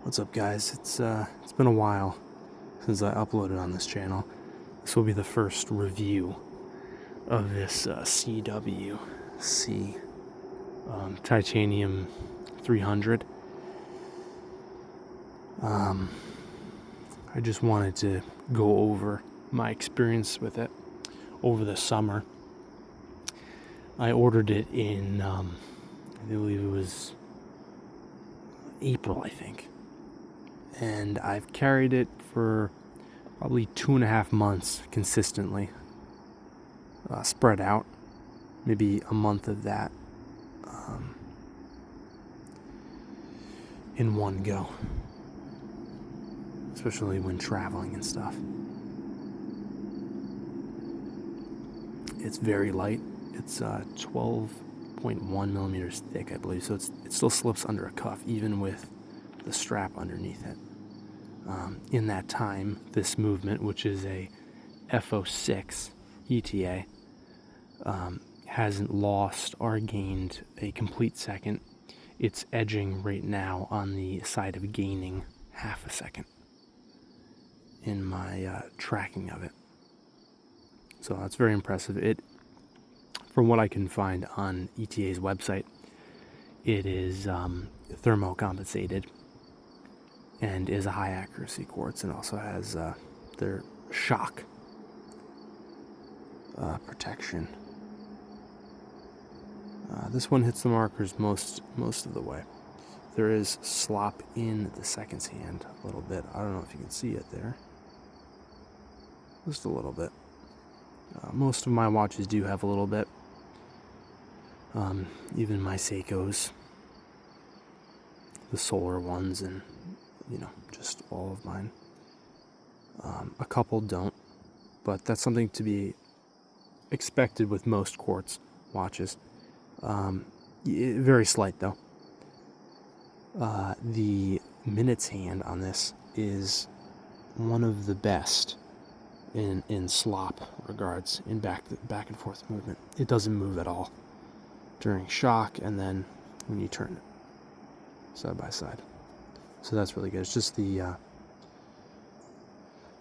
What's up, guys? It's been a while since I uploaded on this channel. This will be the first review of this CWC Titanium 300. I just wanted to go over my experience with it over the summer. I ordered it in, I believe it was April, I think. And I've carried it for probably 2.5 months consistently, spread out, maybe a month of that in one go, especially when traveling and stuff. It's very light. It's 12.1 millimeters thick, I believe, so it still slips under a cuff even with the strap underneath it. In that time, this movement, which is a FO6 ETA, hasn't lost or gained a complete second. It's edging right now on the side of gaining half a second in my tracking of it. So that's very impressive. From what I can find on ETA's website, it is thermocompensated and is a high accuracy quartz, and also has their shock protection. This one hits the markers most of the way. There is slop in the seconds hand a little bit. I don't know if you can see it there. Just a little bit. Most of my watches do have a little bit. Even my Seikos, the solar ones, and just all of mine. A couple don't, but that's something to be expected with most quartz watches. Very slight though. The minutes hand on this is one of the best in slop regards, in back and forth movement. It doesn't move at all during shock, and then when you turn it side by side. So that's really good. It's just the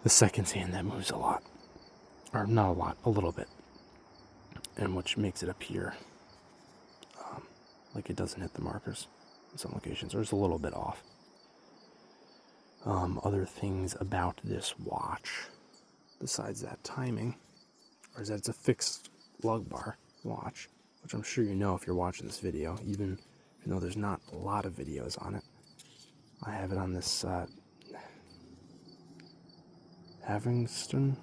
seconds hand that moves a lot, or not a lot, a little bit, and which makes it appear like it doesn't hit the markers in some locations, or it's a little bit off. Other things about this watch, besides that timing, is that it's a fixed lug bar watch, which I'm sure you know if you're watching this video, even though there's not a lot of videos on it. I have it on this Havingston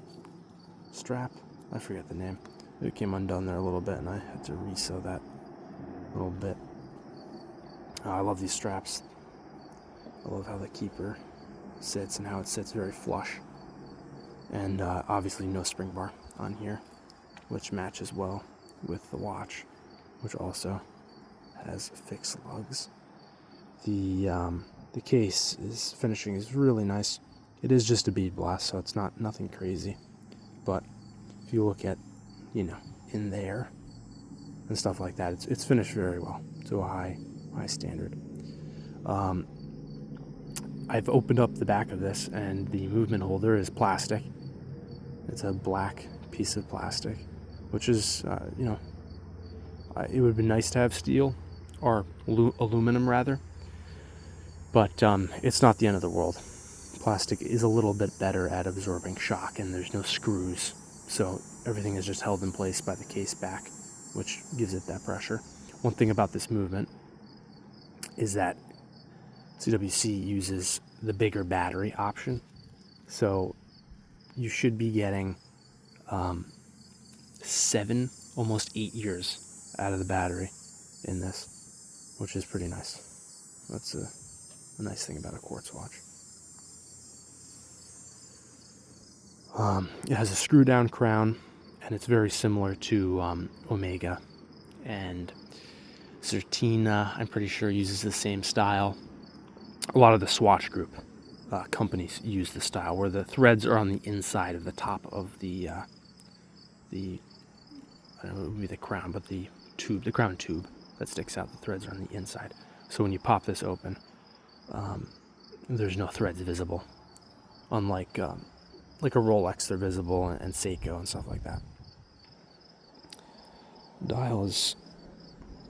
strap. I forget the name. It came undone there a little bit, and I had to re-sew that a little bit. I love these straps. I love how the keeper sits and how it sits very flush. And obviously no spring bar on here, which matches well with the watch, which also has fixed lugs. The case finishing is really nice. It is just a bead blast, so it's nothing crazy. But if you look at, in there and stuff like that, it's finished very well to a high standard. I've opened up the back of this, and the movement holder is plastic. It's a black piece of plastic, which is, it would be nice to have steel, or aluminum rather, but it's not the end of the world. Plastic is a little bit better at absorbing shock, and there's no screws, so everything is just held in place by the case back, which gives it that pressure. One thing about this movement is that CWC uses the bigger battery option, so you should be getting 7, almost 8 years out of the battery in this, which is pretty nice. That's a nice thing about a quartz watch. It has a screw down crown, and it's very similar to Omega, and Certina, I'm pretty sure, uses the same style. A lot of the Swatch Group companies use the style where the threads are on the inside of the top of the I don't know, it would be the crown, but the crown tube that sticks out. The threads are on the inside. So when you pop this open, there's no threads visible, unlike like a Rolex, they're visible, and Seiko and stuff like that. Dial is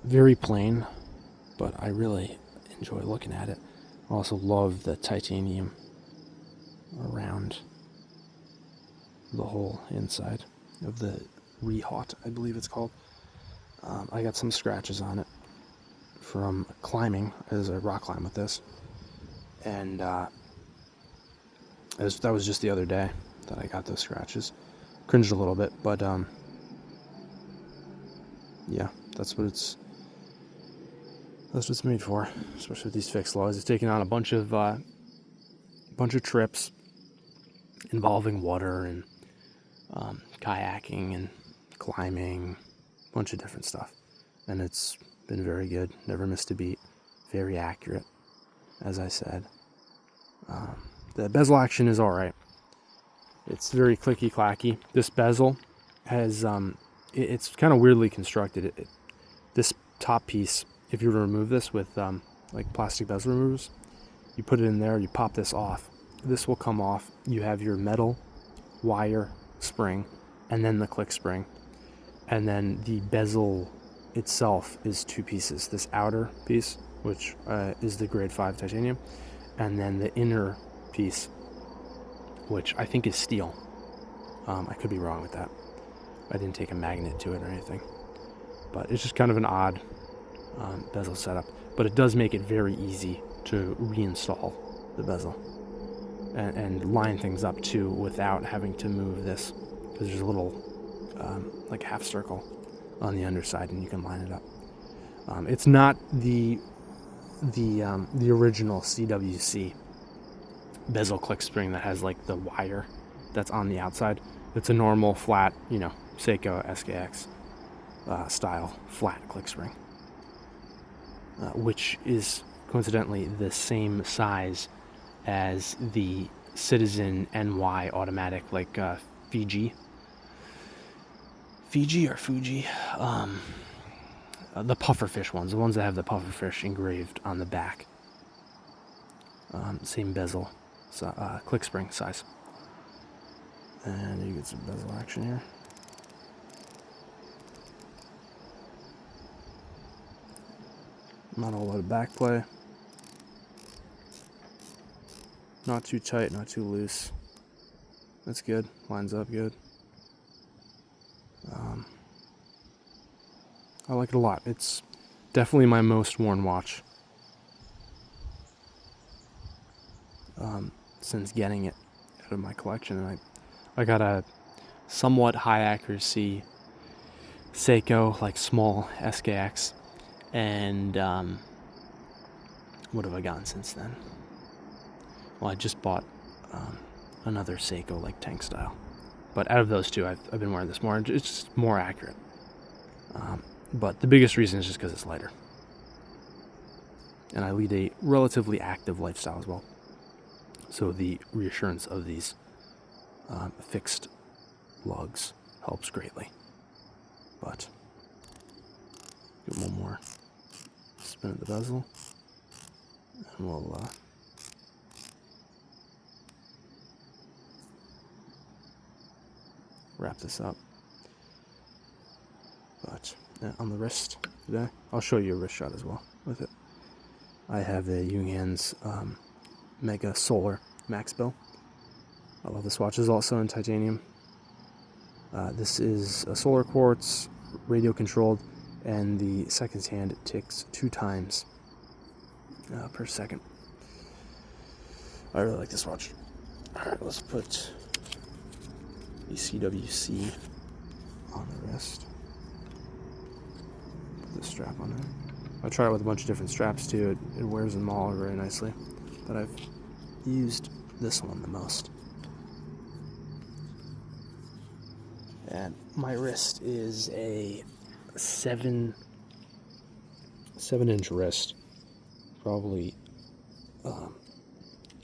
very plain, but I really enjoy looking at it. I also love the titanium around the whole inside of the Rehot, I believe it's called. I got some scratches on it from climbing, as a rock climb with this, and that was just the other day that I got those scratches. Cringed a little bit, but yeah, that's what it's made for, especially with these fixed lugs. It's taken on a bunch of trips involving water and kayaking and climbing, a bunch of different stuff, and it's been very good. Never missed a beat. Very accurate, as I said. The bezel action is all right. It's very clicky clacky. This bezel has it's kind of weirdly constructed. This top piece, if you were to remove this with like plastic bezel removers, you put it in there, you pop this off. This will come off. You have your metal wire spring, and then the click spring, and then the bezel itself is two pieces. This outer piece, which is the grade 5 titanium, and then the inner piece, which I think is steel. I could be wrong with that. I didn't take a magnet to it or anything, but it's just kind of an odd bezel setup. But it does make it very easy to reinstall the bezel and line things up too without having to move this, because there's a little like half circle on the underside, and you can line it up. It's not the original CWC bezel click spring that has like the wire that's on the outside. It's a normal flat, Seiko SKX style flat click spring, which is coincidentally the same size as the Citizen NY automatic, like Fiji or Fuji, the pufferfish ones, the ones that have the pufferfish engraved on the back. Same bezel, click spring size. And you get some bezel action here. Not a lot of back play. Not too tight, not too loose. That's good. Lines up good. I like it a lot. It's definitely my most worn watch since getting it out of my collection. And I got a somewhat high accuracy Seiko, like small SKX, and what have I gotten since then? Well, I just bought another Seiko, like tank style. But out of those two, I've been wearing this more. It's just more accurate. But the biggest reason is just because it's lighter. And I lead a relatively active lifestyle as well. So the reassurance of these fixed lugs helps greatly. But get one more spin at the bezel, and we'll wrap this up. But on the wrist today, I'll show you a wrist shot as well with it. I have a Junghans Mega Solar Max Bill. I love this watch. It's also in titanium. This is a solar quartz, radio controlled, and the seconds hand ticks 2 times per second. I really like this watch. Alright, let's put the CWC on the wrist. Put the strap on there. I try it with a bunch of different straps too. It wears them all very nicely, but I've used this one the most. And my wrist is a 7-inch wrist, probably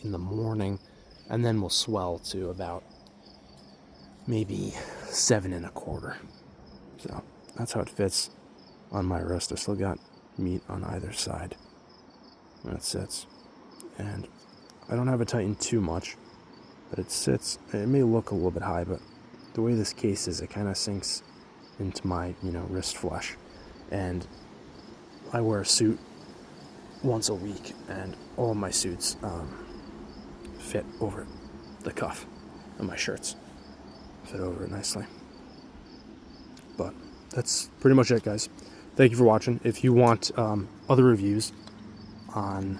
in the morning, and then will swell to about maybe 7 1/4. So that's how it fits on my wrist. I still got meat on either side when it sits, and I don't have it tightened too much, but it may look a little bit high, but the way this case is, it kind of sinks into my, wrist flesh. And I wear a suit once a week, and all of my suits fit over the cuff, and my shirts fit over it nicely. But that's pretty much it, guys. Thank you for watching. If you want other reviews on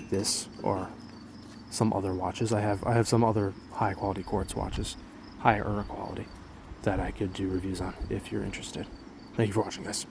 this or some other watches, I have some other high quality quartz watches, higher quality, that I could do reviews on if you're interested. Thank you for watching, guys.